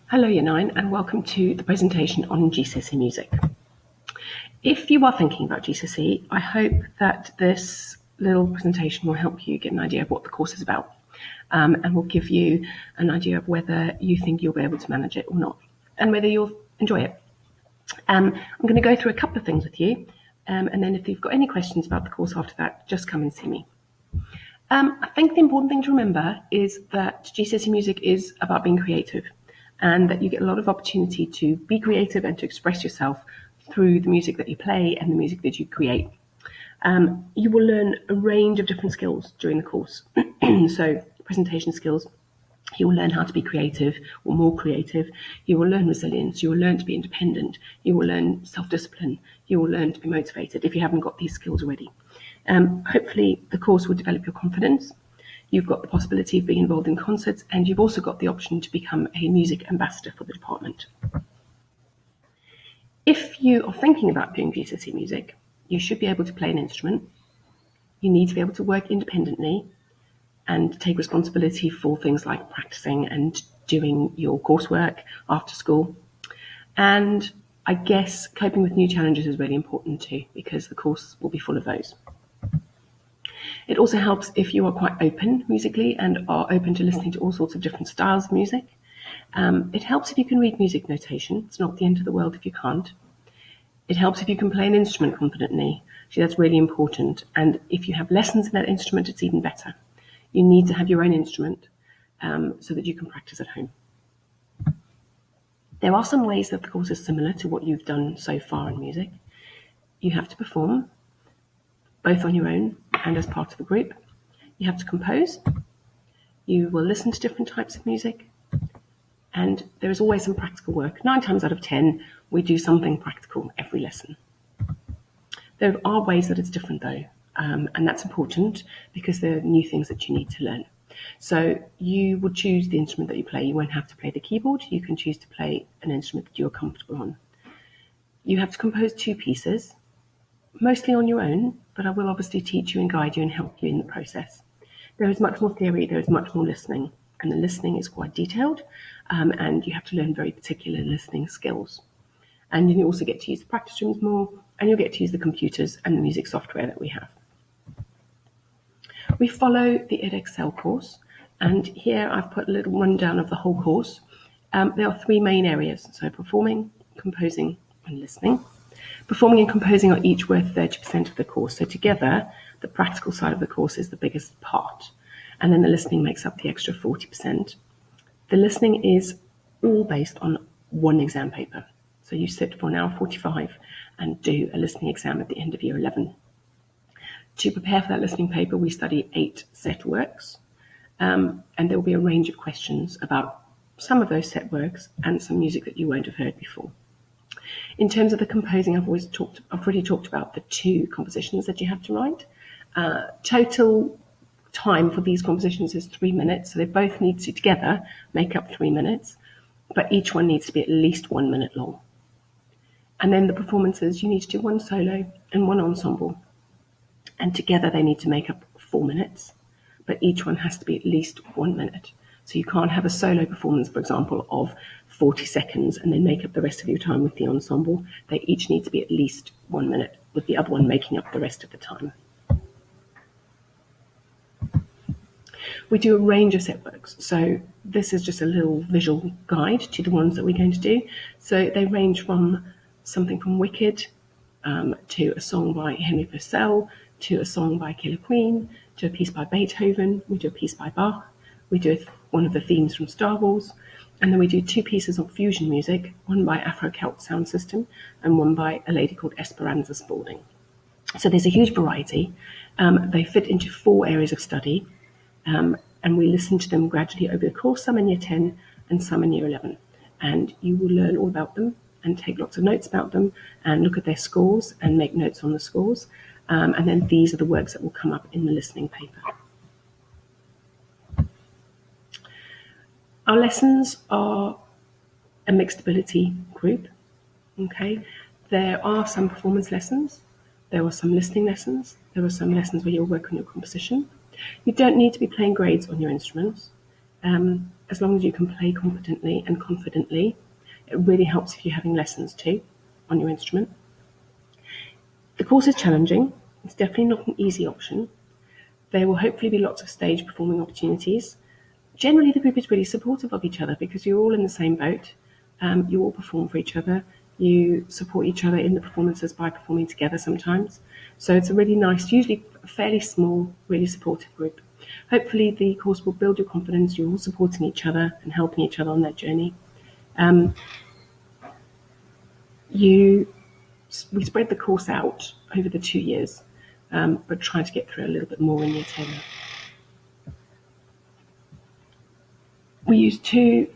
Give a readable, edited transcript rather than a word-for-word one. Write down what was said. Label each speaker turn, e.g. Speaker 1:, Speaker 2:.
Speaker 1: Hello Year 9 and welcome to the presentation on GCSE music. If you are thinking about GCSE, I hope that this little presentation will help you get an idea of what the course is about and will give you an idea of whether you think you'll be able to manage it or not and whether you'll enjoy it. I'm going to go through a couple of things with you and then if you've got any questions about the course after that, just come and see me. I think the important thing to remember is that GCSE music is about being creative and that you get a lot of opportunity to be creative and to express yourself through the music that you play and the music that you create. You will learn a range of different skills during the course. So presentation skills, you will learn how to be creative or more creative. You will learn resilience. You will learn to be independent. You will learn self-discipline. You will learn to be motivated if you haven't got these skills already. Hopefully the course will develop your confidence. You've got the possibility of being involved in concerts, and you've also got the option to become a music ambassador for the department. If you are thinking about doing GCSE music, you should be able to play an instrument. You need to be able to work independently and take responsibility for things like practicing and doing your coursework after school. And I guess coping with new challenges is really important too, because the course will be full of those. It also helps if you are quite open musically and are open to listening to all sorts of different styles of music. It helps if you can read music notation. It's not the end of the world if you can't. It helps if you can play an instrument confidently. So that's really important. And if you have lessons in that instrument, it's even better. You need to have your own instrument so that you can practice at home. There are some ways that the course is similar to what you've done so far in music. You have to perform, both on your own and as part of a group. You have to compose. You will listen to different types of music. And there is always some practical work. 9 times out of 10, we do something practical every lesson. There are ways that it's different though, and that's important because there are new things that you need to learn. So you will choose the instrument that you play. You won't have to play the keyboard. You can choose to play an instrument that you're comfortable on. You have to compose 2 pieces, mostly on your own, but I will obviously teach you and guide you and help you in the process. There is much more theory, there is much more listening, and the listening is quite detailed, and you have to learn very particular listening skills. And you also get to use the practice rooms more, and you'll get to use the computers and the music software that we have. We follow the edXcel course, and here I've put a little rundown of the whole course. There are 3 main areas, so performing, composing, and listening. Performing and composing are each worth 30% of the course, so together the practical side of the course is the biggest part, and then the listening makes up the extra 40%. The listening is all based on 1 exam paper, so you sit for an hour 45 and do a listening exam at the end of year 11. To prepare for that listening paper, we study 8 set works, and there will be a range of questions about some of those set works and some music that you won't have heard before. In terms of the composing, I've already talked about the 2 compositions that you have to write. Total time for these compositions is 3 minutes, so they both need to together make up 3 minutes, but each one needs to be at least 1 minute long. And then the performances, you need to do 1 solo and 1 ensemble, and together they need to make up 4 minutes, but each one has to be at least 1 minute. So you can't have a solo performance, for example, of 40 seconds and then make up the rest of your time with the ensemble. They each need to be at least 1 minute, with the other one making up the rest of the time. We do a range of set works, so this is just a little visual guide to the ones that we're going to do. So they range from something from Wicked to a song by Henry Purcell, to a song by Killer Queen, to a piece by Beethoven. We do a piece by Bach. We do one of the themes from Star Wars, and then we do 2 pieces of fusion music, one by Afro-Celt Sound System and one by a lady called Esperanza Spalding. So there's a huge variety. They fit into 4 areas of study, and we listen to them gradually over the course, some in year 10 and some in year 11. And you will learn all about them and take lots of notes about them and look at their scores and make notes on the scores. And then these are the works that will come up in the listening paper. Our lessons are a mixed ability group. Okay, there are some performance lessons, there are some listening lessons, there are some lessons where you'll work on your composition. You don't need to be playing grades on your instruments. as long as you can play competently and confidently. It really helps if you're having lessons too on your instrument. The course is challenging. It's definitely not an easy option. There will hopefully be lots of stage performing opportunities. Generally, the group is really supportive of each other because you're all in the same boat. You all perform for each other. You support each other in the performances by performing together sometimes. So it's a really nice, usually fairly small, really supportive group. Hopefully the course will build your confidence. You're all supporting each other and helping each other on their journey. We spread the course out over the 2 years, but try to get through a little bit more in year 10. We use two